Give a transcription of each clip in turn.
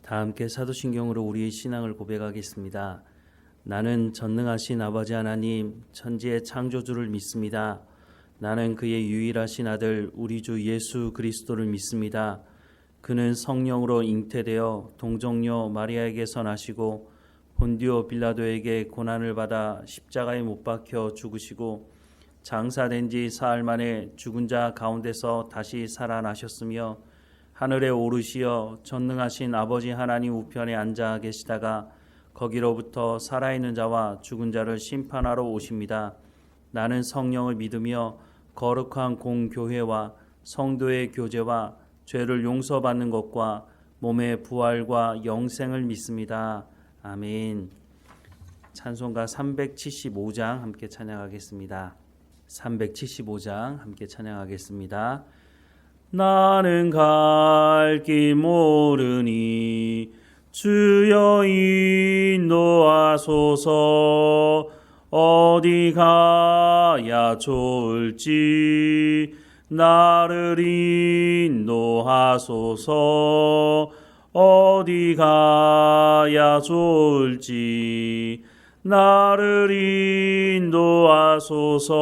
다 함께 사도신경으로 우리의 신앙을 고백하겠습니다. 나는 전능하신 아버지 하나님 천지의 창조주를 믿습니다. 나는 그의 유일하신 아들 우리 주 예수 그리스도를 믿습니다. 그는 성령으로 잉태되어 동정녀 마리아에게서 나시고 본디오 빌라도에게 고난을 받아 십자가에 못 박혀 죽으시고 장사된 지 사흘 만에 죽은 자 가운데서 다시 살아나셨으며 하늘에 오르시어 전능하신 아버지 하나님 우편에 앉아 계시다가 거기로부터 살아있는 자와 죽은 자를 심판하러 오십니다. 나는 성령을 믿으며 거룩한 공교회와 성도의 교제와 죄를 용서받는 것과 몸의 부활과 영생을 믿습니다. 아멘. 찬송가 375장 함께 찬양하겠습니다. 375장 함께 찬양하겠습니다. 나는 갈 길 모르니 주여 인도하소서. 어디 가야 좋을지 나를 인도하소서. 어디 가야 좋을지 나를 인도하소서.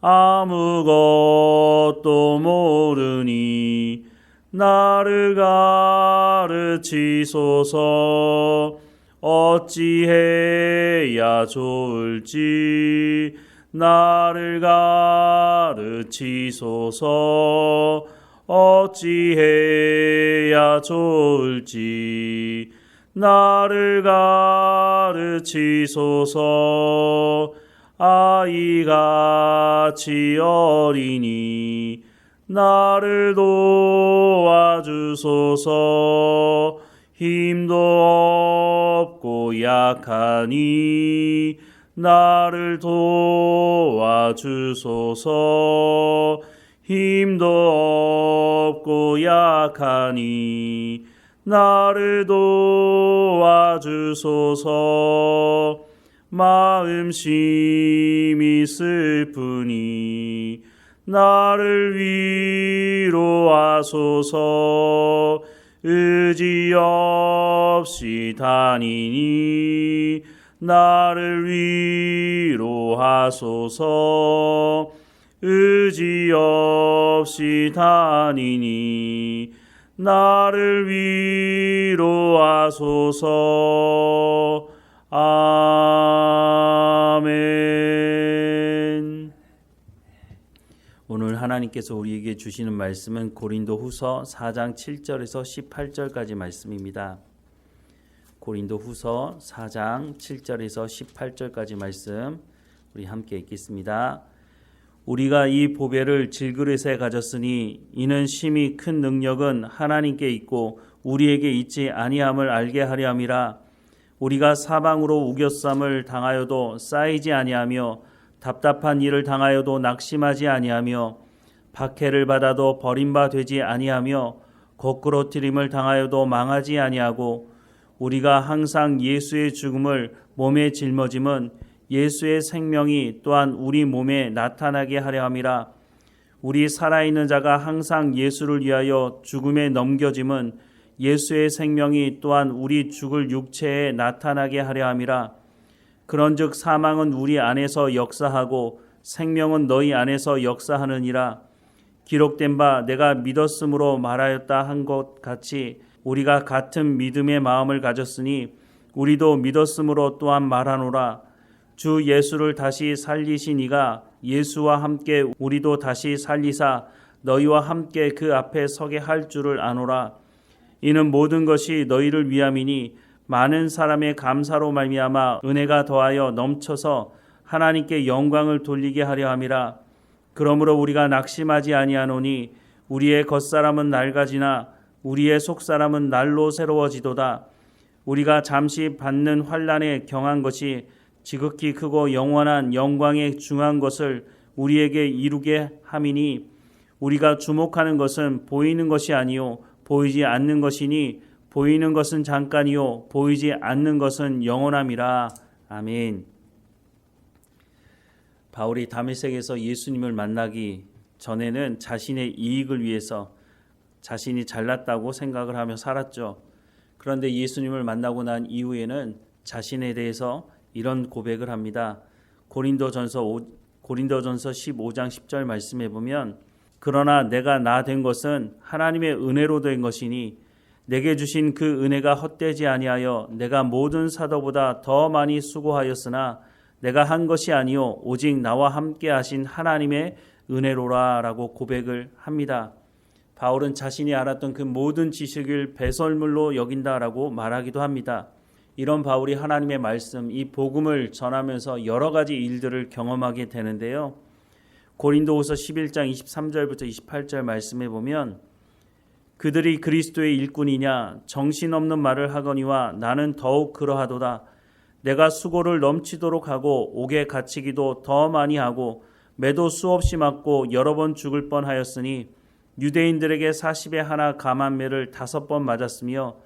아무것도 모르니 나를 가르치소서. 어찌해야 좋을지 나를 가르치소서. 어찌해야 좋을지 나를 가르치소서. 아이같이 어리니 나를 도와주소서. 힘도 없고 약하니 나를 도와주소서. 힘도 없고 약하니 나를 도와주소서. 마음심이 슬프니 나를 위로하소서. 의지 없이 다니니 나를 위로하소서. 의지 없이 다니니 나를 위로하소서. 아멘. 오늘 하나님께서 우리에게 주시는 말씀은 고린도후서 4장 7절에서 18절까지 말씀입니다. 고린도후서 4장 7절에서 18절까지 말씀 우리 함께 읽겠습니다. 우리가 이 보배를 질그릇에 가졌으니 이는 심히 큰 능력은 하나님께 있고 우리에게 있지 아니함을 알게 하려 함이라. 우리가 사방으로 우겨쌈을 당하여도 쌓이지 아니하며 답답한 일을 당하여도 낙심하지 아니하며 박해를 받아도 버림바 되지 아니하며 거꾸로뜨림을 당하여도 망하지 아니하고 우리가 항상 예수의 죽음을 몸에 짊어짐은 예수의 생명이 또한 우리 몸에 나타나게 하려 함이라. 우리 살아있는 자가 항상 예수를 위하여 죽음에 넘겨짐은 예수의 생명이 또한 우리 죽을 육체에 나타나게 하려 함이라. 그런즉 사망은 우리 안에서 역사하고 생명은 너희 안에서 역사하느니라. 기록된 바 내가 믿었으므로 말하였다 한 것 같이 우리가 같은 믿음의 마음을 가졌으니 우리도 믿었으므로 또한 말하노라. 주 예수를 다시 살리신 이가 예수와 함께 우리도 다시 살리사 너희와 함께 그 앞에 서게 할 줄을 아노라. 이는 모든 것이 너희를 위함이니 많은 사람의 감사로 말미암아 은혜가 더하여 넘쳐서 하나님께 영광을 돌리게 하려 함이라. 그러므로 우리가 낙심하지 아니하노니 우리의 겉사람은 낡아지나 우리의 속사람은 날로 새로워지도다. 우리가 잠시 받는 환난에 경한 것이 지극히 크고 영원한 영광에 중한 것을 우리에게 이루게 함이니 우리가 주목하는 것은 보이는 것이 아니요 보이지 않는 것이니 보이는 것은 잠깐이요 보이지 않는 것은 영원함이라. 아멘. 바울이 다메섹에서 예수님을 만나기 전에는 자신의 이익을 위해서 자신이 잘났다고 생각을 하며 살았죠. 그런데 예수님을 만나고 난 이후에는 자신에 대해서 이런 고백을 합니다. 고린도전서 15장 10절 말씀해 보면 그러나 내가 나 된 것은 하나님의 은혜로 된 것이니 내게 주신 그 은혜가 헛되지 아니하여 내가 모든 사도보다 더 많이 수고하였으나 내가 한 것이 아니요 오직 나와 함께 하신 하나님의 은혜로라 라고 고백을 합니다. 바울은 자신이 알았던 그 모든 지식을 배설물로 여긴다라고 말하기도 합니다. 이런 바울이 하나님의 말씀, 이 복음을 전하면서 여러 가지 일들을 경험하게 되는데요. 고린도후서 11장 23절부터 28절 말씀해 보면 그들이 그리스도의 일꾼이냐 정신없는 말을 하거니와 나는 더욱 그러하도다. 내가 수고를 넘치도록 하고 옥에 갇히기도 더 많이 하고 매도 수없이 맞고 여러 번 죽을 뻔하였으니 유대인들에게 40에 하나 감한 매를 5번 맞았으며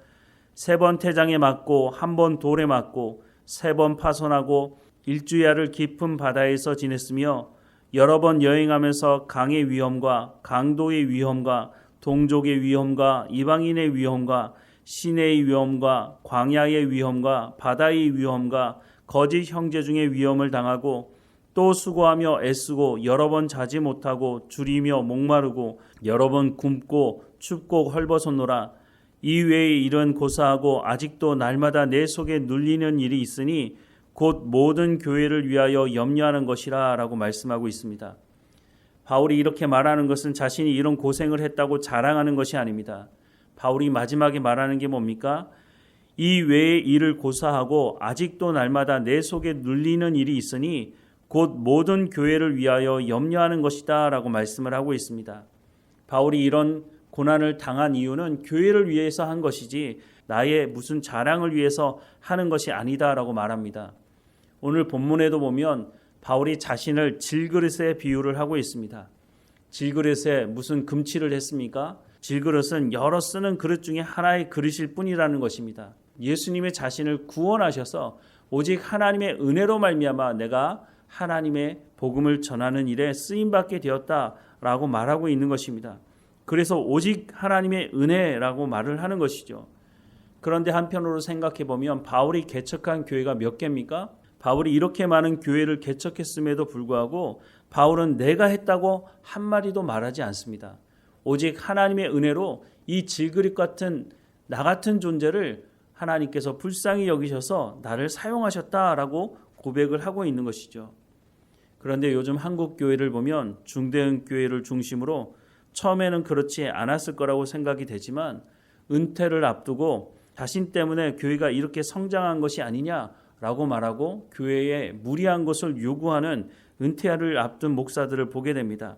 3번 태장에 맞고 1번 돌에 맞고 3번 파손하고 일주야를 깊은 바다에서 지냈으며 여러 번 여행하면서 강의 위험과 강도의 위험과 동족의 위험과 이방인의 위험과 시내의 위험과 광야의 위험과 바다의 위험과 거짓 형제 중의 위험을 당하고 또 수고하며 애쓰고 여러 번 자지 못하고 줄이며 목마르고 여러 번 굶고 춥고 헐벗었노라. 이 외의 일은 고사하고 아직도 날마다 내 속에 눌리는 일이 있으니 곧 모든 교회를 위하여 염려하는 것이라 라고 말씀하고 있습니다. 바울이 이렇게 말하는 것은 자신이 이런 고생을 했다고 자랑하는 것이 아닙니다. 바울이 마지막에 말하는 게 뭡니까? 이 외의 일을 고사하고 아직도 날마다 내 속에 눌리는 일이 있으니 곧 모든 교회를 위하여 염려하는 것이다 라고 말씀을 하고 있습니다. 바울이 이런 고난을 당한 이유는 교회를 위해서 한 것이지 나의 무슨 자랑을 위해서 하는 것이 아니다 라고 말합니다. 오늘 본문에도 보면 바울이 자신을 질그릇에 비유를 하고 있습니다. 질그릇에 무슨 금치를 했습니까? 질그릇은 여러 쓰는 그릇 중에 하나의 그릇일 뿐이라는 것입니다. 예수님의 자신을 구원하셔서 오직 하나님의 은혜로 말미암아 내가 하나님의 복음을 전하는 일에 쓰임받게 되었다라고 말하고 있는 것입니다. 그래서 오직 하나님의 은혜라고 말을 하는 것이죠. 그런데 한편으로 생각해 보면 바울이 개척한 교회가 몇 개입니까? 바울이 이렇게 많은 교회를 개척했음에도 불구하고 바울은 내가 했다고 한마디도 말하지 않습니다. 오직 하나님의 은혜로 이 질그릇 같은 나 같은 존재를 하나님께서 불쌍히 여기셔서 나를 사용하셨다라고 고백을 하고 있는 것이죠. 그런데 요즘 한국 교회를 보면 중대형 교회를 중심으로 처음에는 그렇지 않았을 거라고 생각이 되지만 은퇴를 앞두고 자신 때문에 교회가 이렇게 성장한 것이 아니냐라고 말하고 교회에 무리한 것을 요구하는 은퇴를 앞둔 목사들을 보게 됩니다.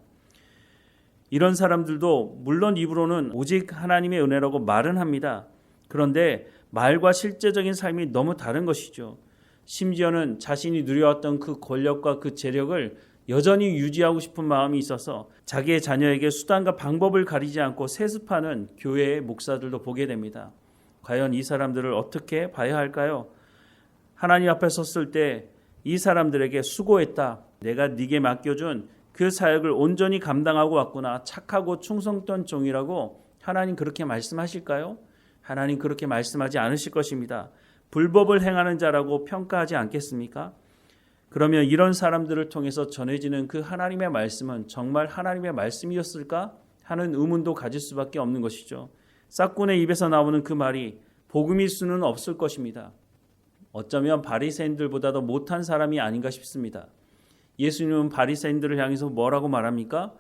이런 사람들도 물론 입으로는 오직 하나님의 은혜라고 말은 합니다. 그런데 말과 실제적인 삶이 너무 다른 것이죠. 심지어는 자신이 누려왔던 그 권력과 그 재력을 여전히 유지하고 싶은 마음이 있어서 자기의 자녀에게 수단과 방법을 가리지 않고 세습하는 교회의 목사들도 보게 됩니다. 과연 이 사람들을 어떻게 봐야 할까요? 하나님 앞에 섰을 때 이 사람들에게 수고했다. 내가 네게 맡겨준 그 사역을 온전히 감당하고 왔구나. 착하고 충성된 종이라고 하나님 그렇게 말씀하실까요? 하나님 그렇게 말씀하지 않으실 것입니다. 불법을 행하는 자라고 평가하지 않겠습니까? 그러면 이런 사람들을 통해서 전해지는 그 하나님의 말씀은 정말 하나님의 말씀이었을까 하는 의문도 가질 수밖에 없는 것이죠. 싹군의 입에서 나오는 그 말이 복음일 수는 없을 것입니다. 어쩌면 바리새인들보다도 못한 사람이 아닌가 싶습니다. 예수님은 바리새인들을 향해서 뭐라고 말합니까?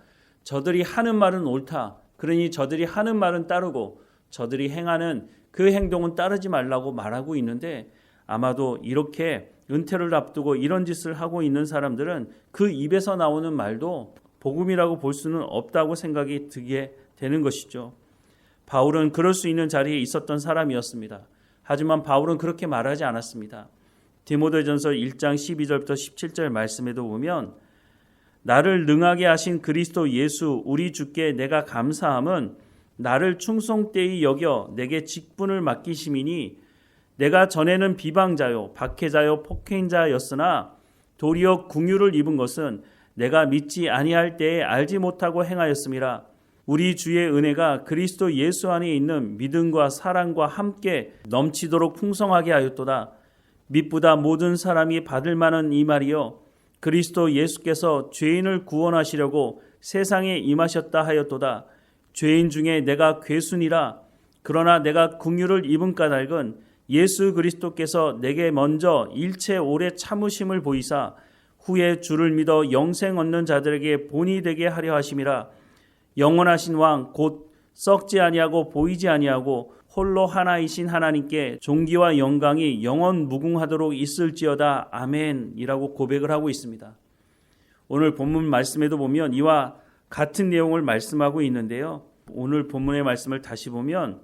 저들이 하는 말은 옳다. 그러니 저들이 하는 말은 따르고 저들이 행하는 그 행동은 따르지 말라고 말하고 있는데 아마도 이렇게 은퇴를 앞두고 이런 짓을 하고 있는 사람들은 그 입에서 나오는 말도 복음이라고 볼 수는 없다고 생각이 들게 되는 것이죠. 바울은 그럴 수 있는 자리에 있었던 사람이었습니다. 하지만 바울은 그렇게 말하지 않았습니다. 디모데전서 1장 12절부터 17절 말씀에도 보면 나를 능하게 하신 그리스도 예수 우리 주께 내가 감사함은 나를 충성되이 여겨 내게 직분을 맡기심이니 내가 전에는 비방자요 박해자요 폭행자였으나 도리어 긍휼을 입은 것은 내가 믿지 아니할 때에 알지 못하고 행하였음이라. 우리 주의 은혜가 그리스도 예수 안에 있는 믿음과 사랑과 함께 넘치도록 풍성하게 하였도다. mit보다 모든 사람이 받을 만한 이 말이요 그리스도 예수께서 죄인을 구원하시려고 세상에 임하셨다 하였도다. 죄인 중에 내가 괴순이라. 그러나 내가 긍휼을 입은 까닭은 예수 그리스도께서 내게 먼저 일체 오래 참으심을 보이사 후에 주를 믿어 영생 얻는 자들에게 본이 되게 하려 하심이라. 영원하신 왕 곧 썩지 아니하고 보이지 아니하고 홀로 하나이신 하나님께 존귀와 영광이 영원 무궁하도록 있을지어다. 아멘이라고 고백을 하고 있습니다. 오늘 본문 말씀에도 보면 이와 같은 내용을 말씀하고 있는데요. 오늘 본문의 말씀을 다시 보면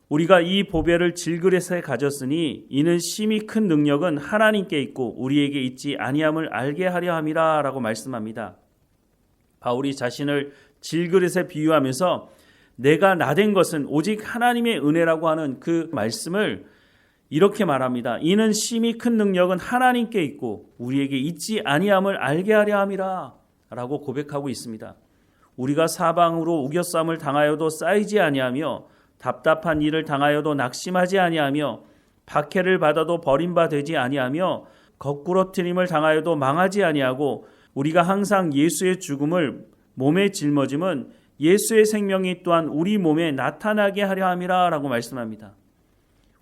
우리가 이 보배를 질그릇에 가졌으니 이는 심히 큰 능력은 하나님께 있고 우리에게 있지 아니함을 알게 하려 함이라 라고 말씀합니다. 바울이 자신을 질그릇에 비유하면서 내가 나된 것은 오직 하나님의 은혜라고 하는 그 말씀을 이렇게 말합니다. 이는 심히 큰 능력은 하나님께 있고 우리에게 있지 아니함을 알게 하려 함이라 라고 고백하고 있습니다. 우리가 사방으로 우겨쌈을 당하여도 쌓이지 아니하며 답답한 일을 당하여도 낙심하지 아니하며 박해를 받아도 버림받지 아니하며 거꾸러뜨림을 당하여도 망하지 아니하고 우리가 항상 예수의 죽음을 몸에 짊어짐은 예수의 생명이 또한 우리 몸에 나타나게 하려 함이라 라고 말씀합니다.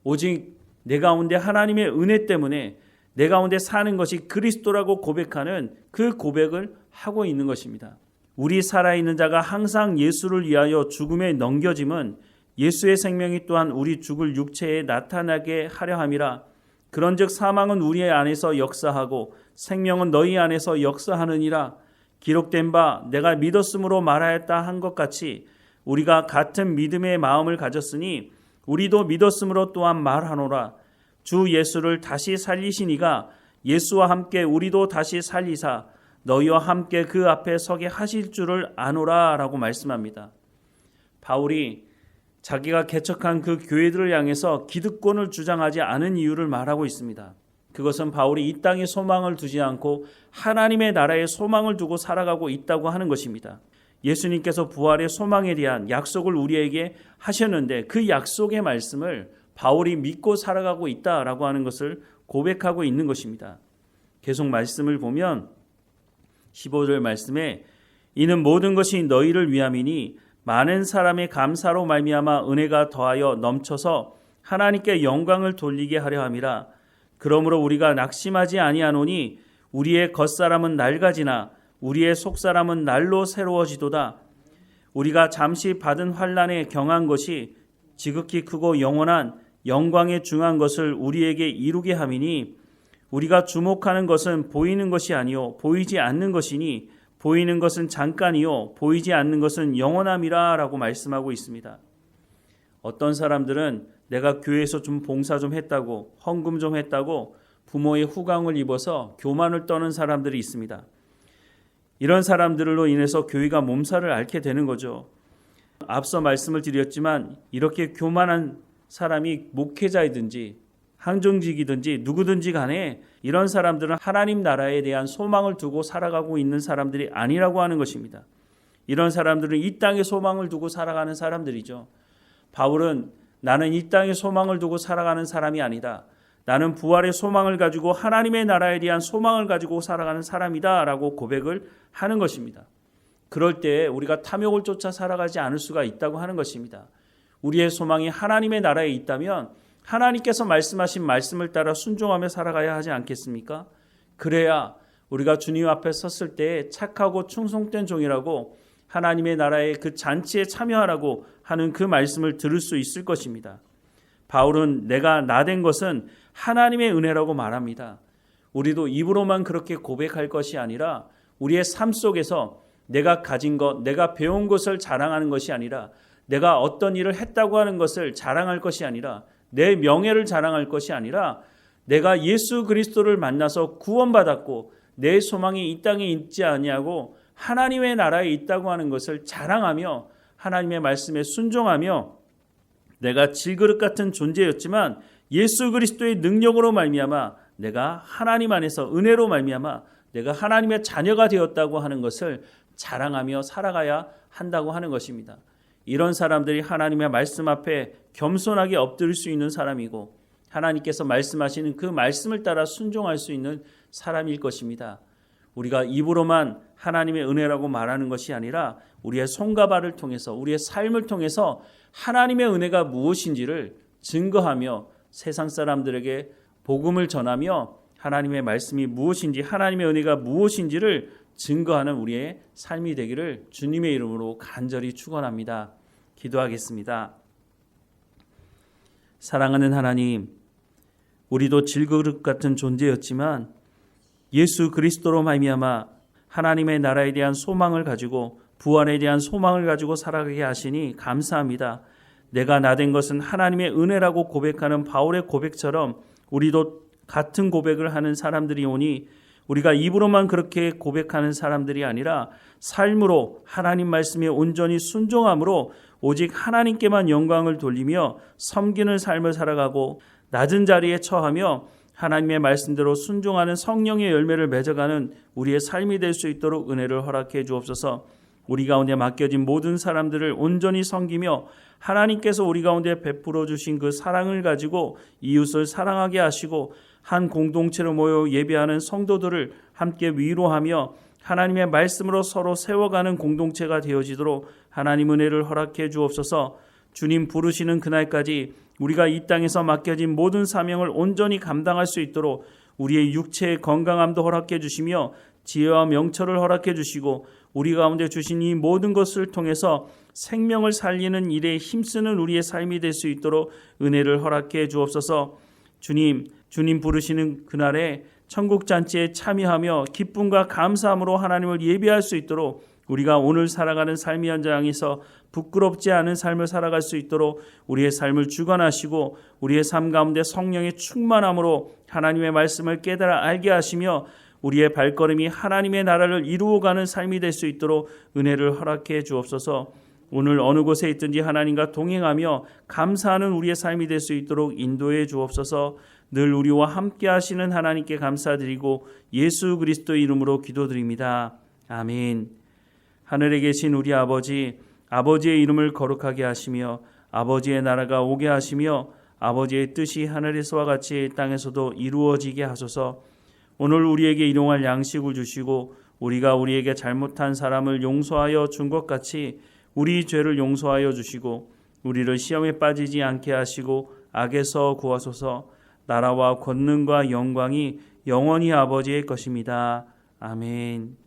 오직 내 가운데 하나님의 은혜 때문에 내 가운데 사는 것이 그리스도라고 고백하는 그 고백을 하고 있는 것입니다. 우리 살아있는 자가 항상 예수를 위하여 죽음에 넘겨짐은 예수의 생명이 또한 우리 죽을 육체에 나타나게 하려 함이라. 그런즉 사망은 우리 안에서 역사하고 생명은 너희 안에서 역사하느니라. 기록된 바 내가 믿었으므로 말하였다 한 것 같이 우리가 같은 믿음의 마음을 가졌으니 우리도 믿었으므로 또한 말하노라. 주 예수를 다시 살리시니가 예수와 함께 우리도 다시 살리사 너희와 함께 그 앞에 서게 하실 줄을 아노라 라고 말씀합니다. 바울이 자기가 개척한 그 교회들을 향해서 기득권을 주장하지 않은 이유를 말하고 있습니다. 그것은 바울이 이 땅에 소망을 두지 않고 하나님의 나라에 소망을 두고 살아가고 있다고 하는 것입니다. 예수님께서 부활의 소망에 대한 약속을 우리에게 하셨는데 그 약속의 말씀을 바울이 믿고 살아가고 있다라고 하는 것을 고백하고 있는 것입니다. 계속 말씀을 보면 15절 말씀에 이는 모든 것이 너희를 위함이니 많은 사람의 감사로 말미암아 은혜가 더하여 넘쳐서 하나님께 영광을 돌리게 하려 함이라. 그러므로 우리가 낙심하지 아니하노니 우리의 겉사람은 낡아지나 우리의 속사람은 날로 새로워지도다. 우리가 잠시 받은 환난에 경한 것이 지극히 크고 영원한 영광에 중한 것을 우리에게 이루게 함이니 우리가 주목하는 것은 보이는 것이 아니요 보이지 않는 것이니 보이는 것은 잠깐이요 보이지 않는 것은 영원함이라 라고 말씀하고 있습니다. 어떤 사람들은 내가 교회에서 좀 봉사 좀 했다고 헌금 좀 했다고 부모의 후광을 입어서 교만을 떠는 사람들이 있습니다. 이런 사람들로 인해서 교회가 몸살을 앓게 되는 거죠. 앞서 말씀을 드렸지만 이렇게 교만한 사람이 목회자이든지 항정직이든지 누구든지 간에 이런 사람들은 하나님 나라에 대한 소망을 두고 살아가고 있는 사람들이 아니라고 하는 것입니다. 이런 사람들은 이 땅에 소망을 두고 살아가는 사람들이죠. 바울은 나는 이 땅에 소망을 두고 살아가는 사람이 아니다. 나는 부활의 소망을 가지고 하나님의 나라에 대한 소망을 가지고 살아가는 사람이다 라고 고백을 하는 것입니다. 그럴 때 우리가 탐욕을 쫓아 살아가지 않을 수가 있다고 하는 것입니다. 우리의 소망이 하나님의 나라에 있다면 하나님께서 말씀하신 말씀을 따라 순종하며 살아가야 하지 않겠습니까? 그래야 우리가 주님 앞에 섰을 때 착하고 충성된 종이라고 하나님의 나라의 그 잔치에 참여하라고 하는 그 말씀을 들을 수 있을 것입니다. 바울은 내가 나된 것은 하나님의 은혜라고 말합니다. 우리도 입으로만 그렇게 고백할 것이 아니라 우리의 삶 속에서 내가 가진 것, 내가 배운 것을 자랑하는 것이 아니라 내가 어떤 일을 했다고 하는 것을 자랑할 것이 아니라 내 명예를 자랑할 것이 아니라 내가 예수 그리스도를 만나서 구원받았고 내 소망이 이 땅에 있지 아니하고 하나님의 나라에 있다고 하는 것을 자랑하며 하나님의 말씀에 순종하며 내가 질그릇 같은 존재였지만 예수 그리스도의 능력으로 말미암아 내가 하나님 안에서 은혜로 말미암아 내가 하나님의 자녀가 되었다고 하는 것을 자랑하며 살아가야 한다고 하는 것입니다. 이런 사람들이 하나님의 말씀 앞에 겸손하게 엎드릴 수 있는 사람이고 하나님께서 말씀하시는 그 말씀을 따라 순종할 수 있는 사람일 것입니다. 우리가 입으로만 하나님의 은혜라고 말하는 것이 아니라 우리의 손과 발을 통해서 우리의 삶을 통해서 하나님의 은혜가 무엇인지를 증거하며 세상 사람들에게 복음을 전하며 하나님의 말씀이 무엇인지 하나님의 은혜가 무엇인지를 증거하는 우리의 삶이 되기를 주님의 이름으로 간절히 축원합니다. 기도하겠습니다. 사랑하는 하나님, 우리도 질그릇 같은 존재였지만 예수 그리스도로 말미암아 하나님의 나라에 대한 소망을 가지고 부활에 대한 소망을 가지고 살아가게 하시니 감사합니다. 내가 나된 것은 하나님의 은혜라고 고백하는 바울의 고백처럼 우리도 같은 고백을 하는 사람들이 오니 우리가 입으로만 그렇게 고백하는 사람들이 아니라 삶으로 하나님 말씀에 온전히 순종함으로 오직 하나님께만 영광을 돌리며 섬기는 삶을 살아가고 낮은 자리에 처하며 하나님의 말씀대로 순종하는 성령의 열매를 맺어가는 우리의 삶이 될 수 있도록 은혜를 허락해 주옵소서. 우리 가운데 맡겨진 모든 사람들을 온전히 섬기며 하나님께서 우리 가운데 베풀어 주신 그 사랑을 가지고 이웃을 사랑하게 하시고 한 공동체로 모여 예배하는 성도들을 함께 위로하며 하나님의 말씀으로 서로 세워가는 공동체가 되어지도록 하나님 은혜를 허락해 주옵소서. 주님 부르시는 그날까지 우리가 이 땅에서 맡겨진 모든 사명을 온전히 감당할 수 있도록 우리의 육체의 건강함도 허락해 주시며 지혜와 명철을 허락해 주시고 우리 가운데 주신 이 모든 것을 통해서 생명을 살리는 일에 힘쓰는 우리의 삶이 될 수 있도록 은혜를 허락해 주옵소서. 주님 부르시는 그날에 천국잔치에 참여하며 기쁨과 감사함으로 하나님을 예배할 수 있도록 우리가 오늘 살아가는 삶의 현장에서 부끄럽지 않은 삶을 살아갈 수 있도록 우리의 삶을 주관하시고 우리의 삶 가운데 성령의 충만함으로 하나님의 말씀을 깨달아 알게 하시며 우리의 발걸음이 하나님의 나라를 이루어가는 삶이 될 수 있도록 은혜를 허락해 주옵소서. 오늘 어느 곳에 있든지 하나님과 동행하며 감사하는 우리의 삶이 될 수 있도록 인도해 주옵소서. 늘 우리와 함께 하시는 하나님께 감사드리고 예수 그리스도의 이름으로 기도드립니다. 아멘. 하늘에 계신 우리 아버지, 아버지의 이름을 거룩하게 하시며 아버지의 나라가 오게 하시며 아버지의 뜻이 하늘에서와 같이 땅에서도 이루어지게 하소서. 오늘 우리에게 일용할 양식을 주시고 우리가 우리에게 잘못한 사람을 용서하여 준 것 같이 우리 죄를 용서하여 주시고 우리를 시험에 빠지지 않게 하시고 악에서 구하소서. 나라와 권능과 영광이 영원히 아버지의 것입니다. 아멘.